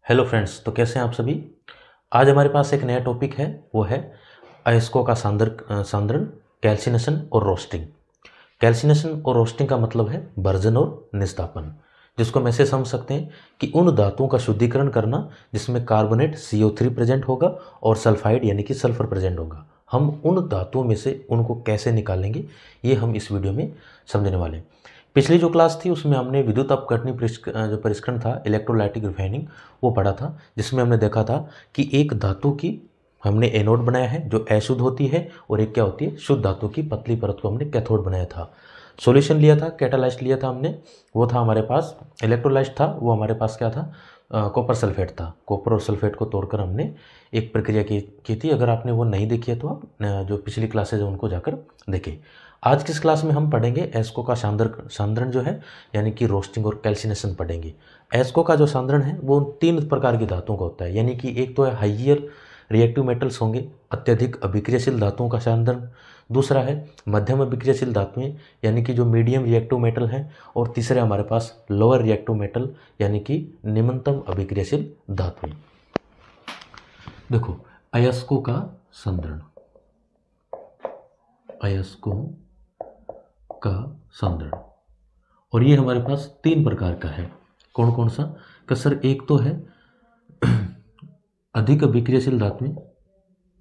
Hello friends, तो कैसे हैं आप सभी। आज हमारे पास एक नया टॉपिक है, वो है अयस्कों का सांद्रण, कैल्सिनेशन और रोस्टिंग। कैल्सिनेशन और रोस्टिंग का मतलब है भर्जन और निस्तापन, जिसको हम ऐसे समझ सकते हैं कि उन धातुओं का शुद्धिकरण करना जिसमें कार्बोनेट CO3 प्रेजेंट होगा और सल्फाइड यानी कि सल्फर प्रेजेंट होगा। हम उन धातुओं में से उनको कैसे निकालेंगे, ये हम इस वीडियो में समझने वाले हैं। पिछली जो क्लास थी उसमें हमने विद्युत अपघटनी जो परिष्करण था, इलेक्ट्रोलाइटिक रिफाइनिंग, वो पढ़ा था, जिसमें हमने देखा था कि एक धातु की हमने एनोड बनाया है जो अशुद्ध होती है, और एक क्या होती है, शुद्ध धातु की पतली परत को हमने कैथोड बनाया था। सॉल्यूशन लिया था, कैटालाइस्ट लिया था हमने, वो था हमारे पास इलेक्ट्रोलाइस्ट था, वो हमारे पास क्या था, कॉपर सल्फेट था। कॉपर और सल्फेट को तोड़कर हमने एक प्रक्रिया की थी। अगर आपने वो नहीं देखी है तो आप जो पिछली क्लासेज है उनको जाकर देखें। आज की इस क्लास में हम पढ़ेंगे एस्को का सांद्रण जो है, यानी कि रोस्टिंग और कैल्सिनेशन पढ़ेंगे। एस्को का जो सांद्रण है वो 3 प्रकार की धातुओं का होता है, यानी कि एक तो है हाइयर रिएक्टिव मेटल्स होंगे, अत्यधिक अभिक्रियाशील धातुओं का सांद्रण। दूसरा है मध्यम अभिक्रियाशील धातुएं, यानी कि जो मीडियम रिएक्टिव मेटल हैं। और तीसरे हमारे पास लोअर रिएक्टिव मेटल, यानी कि निम्नतम अभिक्रियाशील धातुएं। देखो, अयस्कों का सांद्रण, अयस्कों का सांद्रण, और ये हमारे पास 3 प्रकार का है। कौन कौन सा का सर? एक तो है अधिक अभिक्रियाशील धातुएं,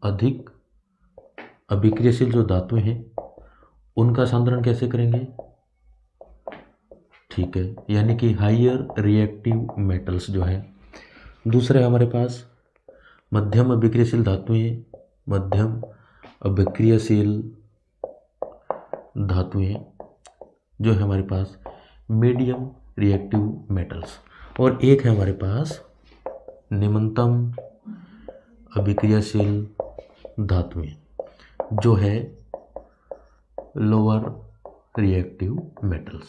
अधिक अभिक्रियाशील जो धातुएं हैं उनका सांद्रण कैसे करेंगे, ठीक है, यानी कि हाइयर रिएक्टिव मेटल्स जो है। दूसरे हमारे पास मध्यम अभिक्रियाशील धातुएं, मध्यम अभिक्रियाशील धातुएं जो है हमारे पास मीडियम रिएक्टिव मेटल्स। और एक है हमारे पास निम्नतम अभिक्रियाशील धातुएं जो है लोअर रिएक्टिव मेटल्स।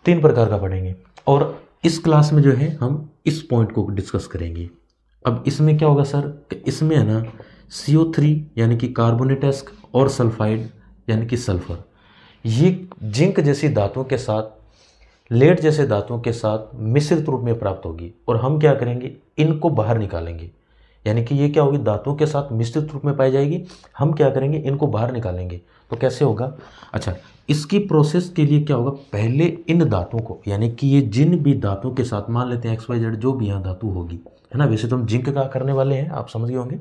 3 प्रकार का पढ़ेंगे, और इस क्लास में जो है हम इस पॉइंट को डिस्कस करेंगे। अब इसमें क्या होगा सर, इसमें है ना CO3 यानी कि कार्बोनेटस्क और सल्फाइड यानी कि सल्फर, ये जिंक जैसी धातुओं के साथ, लेड जैसे धातुओं के साथ मिश्रित रूप में प्राप्त होगी, और हम क्या करेंगे, इनको बाहर निकालेंगे। यानी कि ये क्या होगी, धातुओं के साथ मिश्रित रूप में पाई जाएगी, हम क्या करेंगे, इनको बाहर निकालेंगे। तो कैसे होगा, अच्छा, इसकी प्रोसेस के लिए क्या होगा, पहले इन धातुओं को, यानी कि ये जिन भी धातुओं के साथ, मान लेते हैं XYZ जो भी यहाँ धातु होगी, है ना, वैसे तो हम जिंक का करने वाले हैं, आप समझ गए होंगे।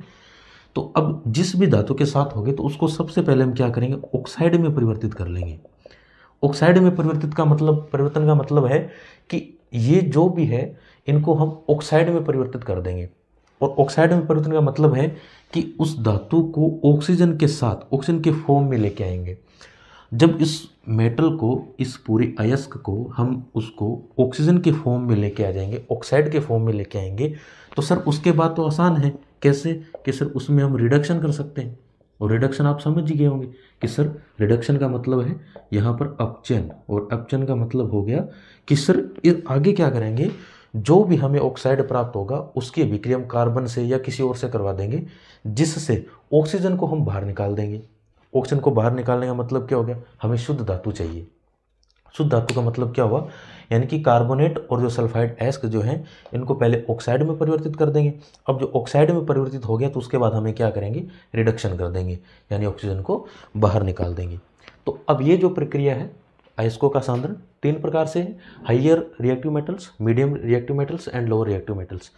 तो अब जिस भी धातु के साथ होगे तो उसको सबसे पहले हम क्या करेंगे, ऑक्साइड में परिवर्तित कर लेंगे। ऑक्साइड में परिवर्तन का मतलब है कि ये जो भी है इनको हम ऑक्साइड में परिवर्तित कर देंगे। और ऑक्साइड में परिवर्तन का मतलब है कि उस धातु को ऑक्सीजन के साथ, ऑक्सीजन के फॉर्म में लेके आएंगे। जब इस मेटल को, इस पूरी अयस्क को हम उसको ऑक्सीजन के फॉर्म में लेके आ जाएंगे, ऑक्साइड के फॉर्म में लेके आएंगे, तो सर उसके बाद तो आसान है। कैसे कि सर उसमें हम रिडक्शन कर सकते हैं। और रिडक्शन आप समझ ही गए होंगे कि सर रिडक्शन का मतलब है यहाँ पर अपचयन, और अपचयन का मतलब हो गया कि सर आगे क्या करेंगे, जो भी हमें ऑक्साइड प्राप्त होगा उसकी अभिक्रिया हम कार्बन से या किसी और से करवा देंगे, जिससे ऑक्सीजन को हम बाहर निकाल देंगे। ऑक्सीजन को बाहर निकालने का मतलब क्या हो गया, हमें शुद्ध धातु चाहिए। शुद्ध धातु का मतलब क्या हुआ, यानी कि कार्बोनेट और जो सल्फाइड एस्क जो है, इनको पहले ऑक्साइड में परिवर्तित कर देंगे। अब जो ऑक्साइड में परिवर्तित हो गया तो उसके बाद हमें क्या करेंगे, रिडक्शन कर देंगे, यानी ऑक्सीजन को बाहर निकाल देंगे। तो अब ये जो प्रक्रिया है अयस्कों का सांद्रण 3 प्रकार से है, higher reactive metals, medium reactive metals and lower reactive metals.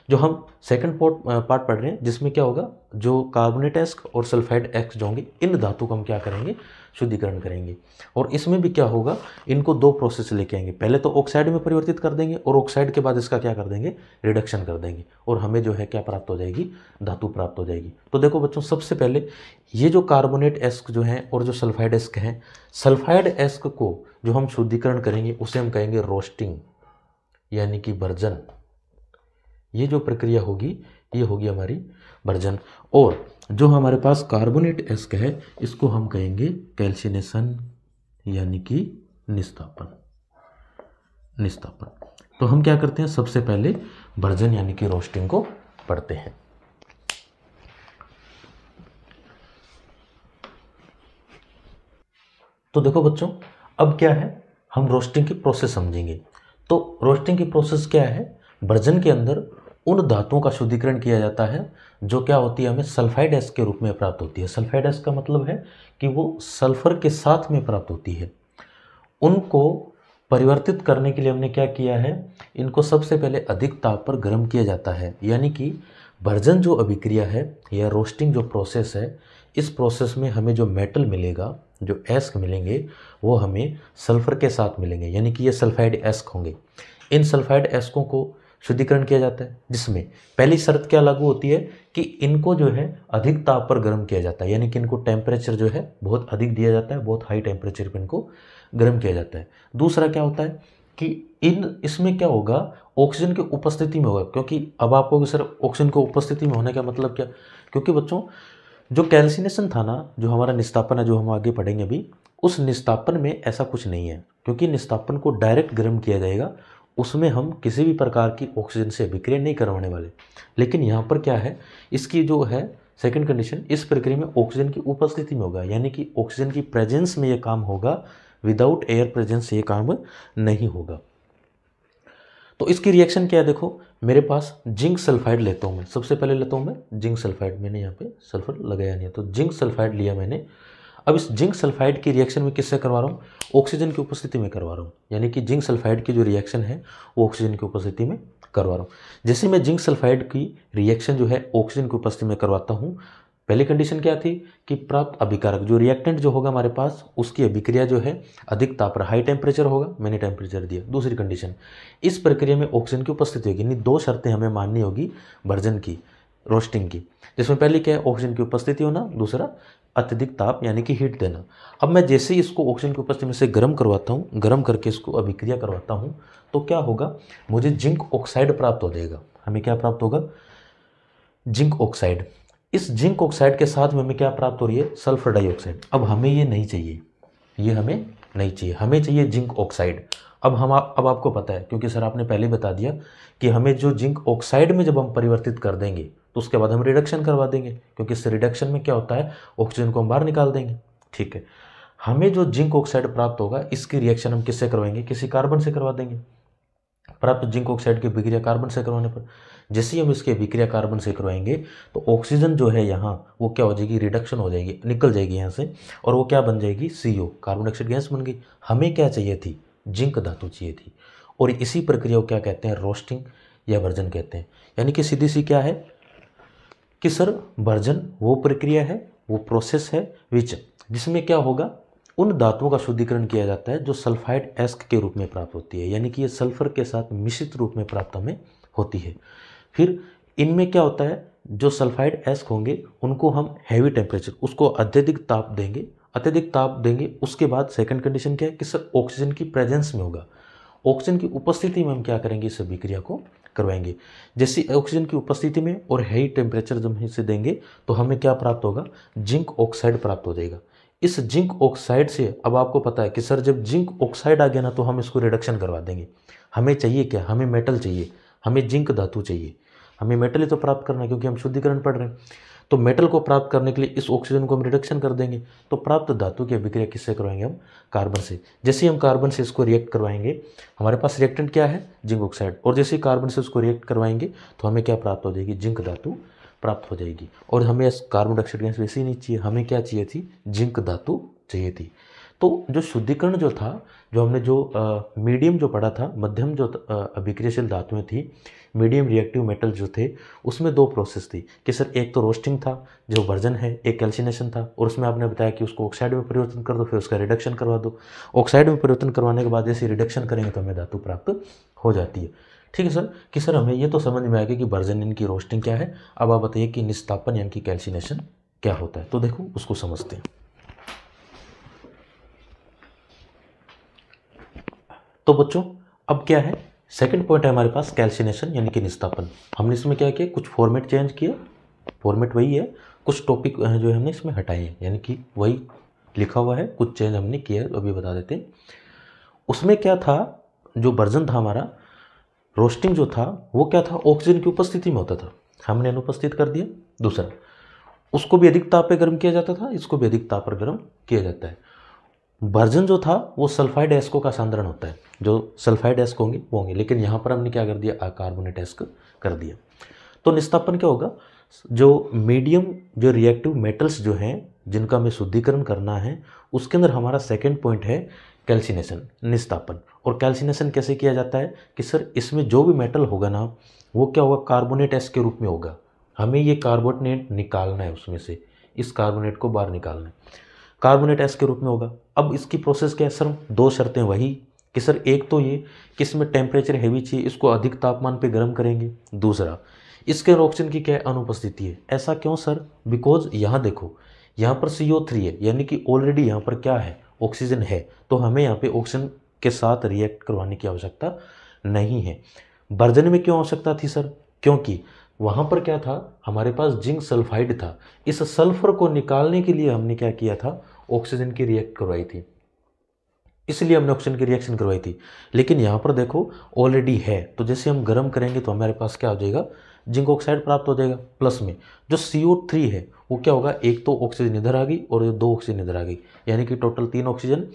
जो हम सेकंड पार्ट पढ़ रहे हैं, जिसमें क्या होगा, जो कार्बोनेट एस्क और सल्फाइड एस्क जो होंगे, इन धातु का हम क्या करेंगे, शुद्धिकरण करेंगे। और इसमें भी क्या होगा, इनको 2 प्रोसेस लेके आएंगे, पहले तो ऑक्साइड में परिवर्तित कर देंगे, और ऑक्साइड के बाद इसका क्या कर देंगे, रिडक्शन कर देंगे, और हमें जो है क्या प्राप्त हो जाएगी, धातु प्राप्त हो जाएगी। तो देखो बच्चों, सबसे पहले ये जो कार्बोनेट एस्क जो हैं और जो सल्फाइड एस्क हैं, सल्फाइड एस्क को जो हम शुद्धिकरण करेंगे उसे हम कहेंगे रोस्टिंग, यानी कि भर्जन। ये जो प्रक्रिया होगी ये होगी हमारी भर्जन। और जो हमारे पास कार्बोनेट एस्क है इसको हम कहेंगे कैल्सिनेशन, यानी कि निस्तापन। तो हम क्या करते हैं, सबसे पहले भर्जन यानी कि रोस्टिंग को पढ़ते हैं। तो देखो बच्चों, अब क्या है, हम रोस्टिंग की प्रोसेस समझेंगे। तो रोस्टिंग की प्रोसेस क्या है, भर्जन के अंदर उन धातुओं का शुद्धिकरण किया जाता है जो क्या होती है, हमें सल्फाइड एस के रूप में प्राप्त होती है। सल्फाइड एस का मतलब है कि वो सल्फर के साथ में प्राप्त होती है। उनको परिवर्तित करने के लिए हमने क्या किया है, इनको सबसे पहले अधिक ताप पर गर्म किया जाता है। यानी कि भर्जन जो अभिक्रिया है या रोस्टिंग जो प्रोसेस है, इस प्रोसेस में हमें जो मेटल मिलेगा, जो एस्क मिलेंगे, वो हमें सल्फर के साथ मिलेंगे, यानी कि ये सल्फाइड एस्क होंगे। इन सल्फाइड एस्कों को शुद्धिकरण किया जाता है, जिसमें पहली शर्त क्या लागू होती है कि इनको जो है अधिक ताप पर गर्म किया जाता है, यानी कि इनको टेम्परेचर जो है बहुत अधिक दिया जाता है, बहुत हाई टेम्परेचर पर इनको गर्म किया जाता है। दूसरा क्या होता है कि इसमें क्या होगा, ऑक्सीजन की उपस्थिति में होगा। क्योंकि अब आप कहोगे सर ऑक्सीजन की उपस्थिति में होने का मतलब क्या, क्योंकि बच्चों जो कैल्सिनेशन था ना, जो हमारा निस्तापन है, जो हम आगे पढ़ेंगे अभी, उस निस्तापन में ऐसा कुछ नहीं है, क्योंकि निस्तापन को डायरेक्ट गर्म किया जाएगा, उसमें हम किसी भी प्रकार की ऑक्सीजन से अभिक्रिया नहीं करवाने वाले। लेकिन यहाँ पर क्या है, इसकी जो है सेकंड कंडीशन, इस प्रक्रिया में ऑक्सीजन की उपस्थिति में होगा, यानी कि ऑक्सीजन की प्रेजेंस में ये काम होगा, विदाउट एयर प्रेजेंस ये काम नहीं होगा। तो इसकी रिएक्शन क्या है, देखो मेरे पास जिंक सल्फाइड लेता हूँ मैं, सबसे पहले लेता हूँ मैं जिंक सल्फाइड, मैंने यहाँ पे सल्फर लगाया नहीं है, तो जिंक सल्फाइड लिया मैंने। अब इस जिंक सल्फाइड की रिएक्शन में किससे करवा रहा हूँ, ऑक्सीजन की उपस्थिति में करवा रहा हूँ, यानी कि जिंक सल्फाइड की जो रिएक्शन है वो ऑक्सीजन की उपस्थिति में करवा रहा हूँ। जैसे मैं जिंक सल्फाइड की रिएक्शन जो है ऑक्सीजन की उपस्थिति में करवाता हूँ, पहली कंडीशन क्या थी कि प्राप्त अभिकारक जो रिएक्टेंट जो होगा हमारे पास, उसकी अभिक्रिया जो है अधिक ताप पर हाई टेम्परेचर होगा, मैंने टेम्परेचर दिया। दूसरी कंडीशन, इस प्रक्रिया में ऑक्सीजन की उपस्थिति होगी, यानी दो शर्तें हमें माननी होगी भर्जन की, रोस्टिंग की, जिसमें पहली क्या है, ऑक्सीजन की उपस्थिति होना, दूसरा अत्यधिक ताप यानी कि हीट देना। अब मैं जैसे ही इसको ऑक्सीजन की उपस्थिति में से गर्म करवाता हूँ, गर्म करके इसको अभिक्रिया करवाता हूँ, तो क्या होगा, मुझे जिंक ऑक्साइड प्राप्त हो जाएगा। हमें क्या प्राप्त होगा, जिंक ऑक्साइड। इस जिंक ऑक्साइड के साथ में हमें क्या प्राप्त हो रही है, सल्फर डाइऑक्साइड। अब हमें ये नहीं चाहिए, ये हमें नहीं चाहिए, हमें चाहिए जिंक ऑक्साइड। अब आपको पता है, क्योंकि सर आपने पहले बता दिया कि हमें जो जिंक ऑक्साइड में जब हम परिवर्तित कर देंगे तो उसके बाद हम रिडक्शन करवा देंगे, क्योंकि इस रिडक्शन में क्या होता है, ऑक्सीजन को हम बाहर निकाल देंगे। ठीक है, हमें जो जिंक ऑक्साइड प्राप्त होगा, इसकी रिएक्शन हम किससे करवाएंगे, किसी कार्बन से करवा देंगे। प्राप्त जिंक ऑक्साइड की विक्रिया कार्बन से करवाने पर, जैसे ही हम इसके विक्रिया कार्बन से करवाएंगे तो ऑक्सीजन जो है यहाँ वो क्या हो जाएगी, रिडक्शन हो जाएगी, निकल जाएगी यहाँ से, और वो क्या बन जाएगी, CO, कार्बन डाइऑक्साइड गैस बन गई। हमें क्या चाहिए थी, जिंक धातु चाहिए थी। और इसी प्रक्रिया को क्या कहते हैं, रोस्टिंग या भर्जन कहते हैं। यानी कि सीधी सी क्या है कि सर भर्जन वो प्रक्रिया है, वो प्रोसेस है जिसमें क्या होगा, उन धातुओं का शुद्धिकरण किया जाता है जो सल्फाइड एस्क के रूप में प्राप्त होती है, यानी कि ये सल्फर के साथ मिश्रित रूप में प्राप्त हमें होती है। फिर इनमें क्या होता है, जो सल्फाइड एस्क होंगे उनको हम हैवी टेम्परेचर, उसको अत्यधिक ताप देंगे। उसके बाद सेकंड कंडीशन क्या है कि सर ऑक्सीजन की प्रेजेंस में होगा, ऑक्सीजन की उपस्थिति में हम क्या करेंगे, इस अभिक्रिया को करवाएंगे। जैसे ऑक्सीजन की उपस्थिति में और हाई टेम्परेचर जब हम इसे देंगे तो हमें क्या प्राप्त होगा, जिंक ऑक्साइड प्राप्त हो जाएगा। इस जिंक ऑक्साइड से, अब आपको पता है कि सर जब जिंक ऑक्साइड आ गया ना तो हम इसको रिडक्शन करवा देंगे। हमें चाहिए क्या, हमें मेटल चाहिए, हमें जिंक धातु चाहिए, हमें मेटल ही तो प्राप्त करना है, क्योंकि हम शुद्धिकरण पढ़ रहे हैं। तो मेटल को प्राप्त करने के लिए इस ऑक्सीजन को हम रिडक्शन कर देंगे, तो प्राप्त धातु की अभिक्रिया किससे करवाएंगे, हम कार्बन से। जैसे ही हम कार्बन से इसको रिएक्ट करवाएंगे, हमारे पास रिएक्टेंट क्या है, जिंक ऑक्साइड, और जैसे ही कार्बन से उसको रिएक्ट करवाएंगे तो हमें क्या प्राप्त हो जाएगी, जिंक धातु प्राप्त हो जाएगी। और हमें कार्बन डाइऑक्साइड गैस वैसे ही नहीं चाहिए, हमें क्या चाहिए थी, जिंक धातु चाहिए थी। तो जो शुद्धिकरण जो था, जो हमने जो मीडियम जो पढ़ा था, मध्यम जो अभिक्रियाशील धातुएं थी, मीडियम रिएक्टिव मेटल जो थे, उसमें दो प्रोसेस थी कि सर एक तो रोस्टिंग था जो वर्जन है, एक कैल्सिनेशन था, और उसमें आपने बताया कि उसको ऑक्साइड में परिवर्तन कर दो, फिर उसका रिडक्शन करवा दो। ऑक्साइड में परिवर्तन करवाने के बाद जैसे रिडक्शन करेंगे तो हमें धातु प्राप्त हो जाती है। ठीक है सर, कि सर हमें ये तो समझ में आ गया कि वर्जन इनकी रोस्टिंग क्या है। अब आप बताइए कि निस्तापन यानी कि कैल्सिनेशन क्या होता है, तो देखो उसको समझते हैं। तो बच्चों अब क्या है, सेकंड पॉइंट है हमारे पास कैल्सिनेशन यानी कि निस्तापन। हमने इसमें क्या किया, कुछ फॉर्मेट चेंज किए, फॉर्मेट वही है, कुछ टॉपिक जो है हमने इसमें हटाए हैं, यानी कि वही लिखा हुआ है, कुछ चेंज हमने किया है, अभी बता देते हैं। उसमें क्या था, जो वर्जन था हमारा, रोस्टिंग जो था वो क्या था, ऑक्सीजन की उपस्थिति में होता था, हमने अनुपस्थित कर दिया। दूसरा, उसको भी अधिक ताप पर गर्म किया जाता था, इसको भी अधिक ताप पर गर्म किया जाता है। वर्जन जो था वो सल्फाइड एस्को का सांद्रण होता है, जो सल्फाइड एस्को होंगे वो होंगे, लेकिन यहाँ पर हमने क्या कर दिया, कार्बोनेट एस्क कर दिया। तो निस्तापन क्या होगा, जो मीडियम जो रिएक्टिव मेटल्स जो हैं जिनका हमें शुद्धिकरण करना है, उसके अंदर हमारा सेकेंड पॉइंट है कैल्सिनेशन, निस्तापन। और कैल्सिनेशन कैसे किया जाता है कि सर इसमें जो भी मेटल होगा ना वो क्या होगा, कार्बोनेट एस्क के रूप में होगा। हमें ये कार्बोनेट निकालना है, उसमें से इस कार्बोनेट को बाहर निकालना है, कार्बोनेट एस्क के रूप में होगा। अब इसकी प्रोसेस क्या है सर, दो शर्तें वही कि सर एक तो ये कि इसमें टेम्परेचर हैवी चाहिए, इसको अधिक तापमान पे गर्म करेंगे। दूसरा, इसके ऑक्सीजन की क्या अनुपस्थिति है। ऐसा क्यों सर, बिकॉज यहाँ देखो, यहाँ पर CO3 है, यानी कि ऑलरेडी यहाँ पर क्या है, ऑक्सीजन है, तो हमें यहाँ पे ऑक्सीजन के साथ रिएक्ट करवाने की आवश्यकता नहीं है। वर्जन में क्यों आवश्यकता थी सर, क्योंकि वहाँ पर क्या था, हमारे पास जिंक सल्फाइड था, इस सल्फर को निकालने के लिए हमने क्या किया था, ऑक्सीजन की रिएक्ट करवाई थी, इसलिए हमने ऑक्सीजन की रिएक्शन करवाई थी। लेकिन यहाँ पर देखो ऑलरेडी है, तो जैसे हम गर्म करेंगे तो हमारे पास क्या हो जाएगा, जिंक ऑक्साइड प्राप्त हो जाएगा। प्लस में जो CO3 है वो क्या होगा, एक तो ऑक्सीजन इधर आ गई और दो ऑक्सीजन इधर आ गई, यानी कि टोटल 3 ऑक्सीजन,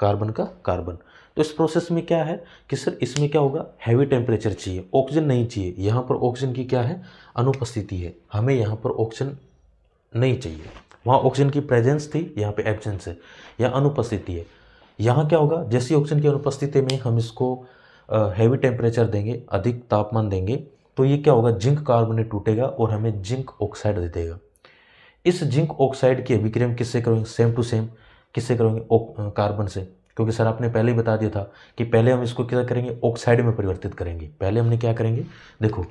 कार्बन का कार्बन। तो इस प्रोसेस में क्या है कि सर इसमें क्या होगा, हैवी टेम्परेचर चाहिए, ऑक्सीजन नहीं चाहिए। यहाँ पर ऑक्सीजन की क्या है, अनुपस्थिति है, हमें यहाँ पर ऑक्सीजन नहीं चाहिए। वहाँ ऑक्सीजन की प्रेजेंस थी, यहाँ पे एब्सेंस है या अनुपस्थिति है। यहाँ क्या होगा, जैसी ऑक्सीजन की अनुपस्थिति में हम इसको हैवी टेम्परेचर देंगे, अधिक तापमान देंगे, तो ये क्या होगा, जिंक कार्बोनेट टूटेगा और हमें जिंक ऑक्साइड दे देगा। इस जिंक ऑक्साइड की अभिक्रिया किससे करेंगे, सेम टू सेम किससे करेंगे, कार्बन से। क्योंकि सर आपने पहले ही बता दिया था कि पहले हम इसको क्या करेंगे, ऑक्साइड में परिवर्तित करेंगे। पहले हमने क्या करेंगे, देखो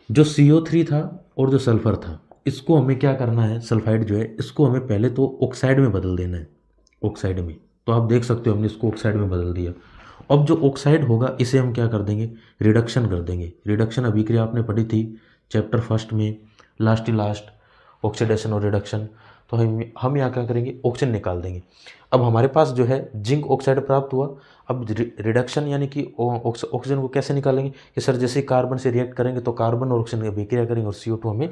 जो CO3 था और जो सल्फर था, इसको हमें क्या करना है, सल्फाइड जो है इसको हमें पहले तो ऑक्साइड में बदल देना है, ऑक्साइड में। तो आप देख सकते हो हमने इसको ऑक्साइड में बदल दिया। अब जो ऑक्साइड होगा इसे हम क्या कर देंगे, रिडक्शन कर देंगे। रिडक्शन अभिक्रिया आपने पढ़ी थी चैप्टर फर्स्ट में, लास्ट ऑक्सीडेशन और रिडक्शन। तो हम यहाँ क्या करेंगे, ऑक्सीजन निकाल देंगे। अब हमारे पास जो है जिंक ऑक्साइड प्राप्त हुआ। अब रिडक्शन यानी कि ऑक्सीजन को कैसे निकालेंगे कि सर जैसे कार्बन से रिएक्ट करेंगे तो कार्बन और ऑक्सीजन की अभिक्रिया करेंगे और CO2 हमें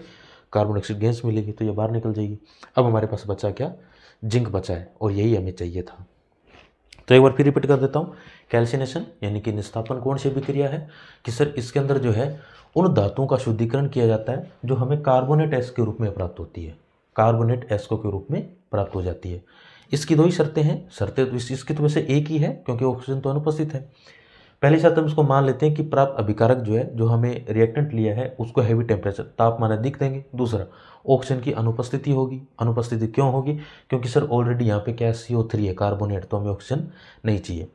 कार्बन डाइऑक्साइड गैस मिलेगी, तो ये बाहर निकल जाएगी। अब हमारे पास बचा क्या, जिंक बचा है, और यही हमें चाहिए था। तो एक बार फिर रिपीट कर देता हूँ, कैल्सिनेशन यानी कि निस्तापन कौन सी अभिक्रिया है कि सर इसके अंदर जो है उन धातुओं का शुद्धिकरण किया जाता है जो हमें कार्बोनेट एस्क के रूप में प्राप्त होती है, कार्बोनेट एस्को के रूप में प्राप्त हो जाती है। इसकी दो ही शर्तें हैं, शर्तें तो इसकी तो वैसे एक ही है क्योंकि ऑक्सीजन तो अनुपस्थित है। पहली शर्त हम इसको मान लेते हैं कि प्राप्त अभिकारक जो है, जो हमें रिएक्टेंट लिया है उसको हैवी टेम्परेचर, तापमान अधिक देंगे। दूसरा, ऑक्सीजन की अनुपस्थिति होगी। अनुपस्थिति क्यों होगी, क्योंकि सर ऑलरेडी यहाँ पे क्या है, CO3 है, कार्बोनेट, तो हमें ऑक्सीजन नहीं चाहिए।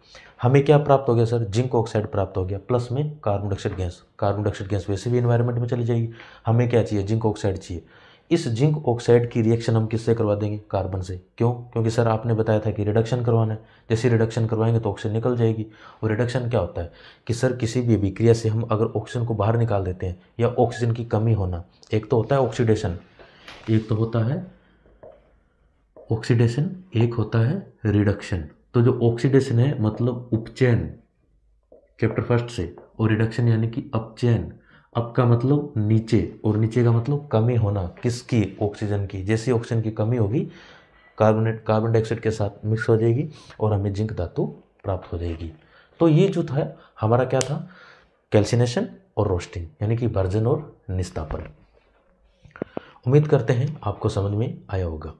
हमें क्या प्राप्त हो गया सर, जिंक ऑक्साइड प्राप्त हो गया, प्लस में carbon dioxide gas. Carbon dioxide gas वैसे भी एनवायरनमेंट में चली जाएगी, हमें क्या चाहिए, जिंक ऑक्साइड चाहिए। इस जिंक ऑक्साइड की रिएक्शन हम किससे करवा देंगे, कार्बन से। क्यों, क्योंकि सर आपने बताया था कि रिडक्शन करवाना है, जैसे रिडक्शन करवाएंगे तो ऑक्सीजन निकल जाएगी। और रिडक्शन क्या होता है कि सर किसी भी अभिक्रिया से हम अगर ऑक्सीजन को बाहर निकाल देते हैं या ऑक्सीजन की कमी होना, एक तो होता है ऑक्सीडेशन, एक तो होता है ऑक्सीडेशन, एक होता है रिडक्शन। तो जो ऑक्सीडेशन है मतलब उपचयन चैप्टर फर्स्ट से, और रिडक्शन यानी कि अपचयन। अप का मतलब नीचे और नीचे का मतलब कमी होना, किसकी, ऑक्सीजन की। जैसे ऑक्सीजन की कमी होगी कार्बन डाइऑक्साइड के साथ मिक्स हो जाएगी और हमें जिंक धातु प्राप्त हो जाएगी। तो ये जो था हमारा क्या था, कैल्सिनेशन और रोस्टिंग यानी कि वर्जन और निस्तापन। उम्मीद करते हैं आपको समझ में आया होगा।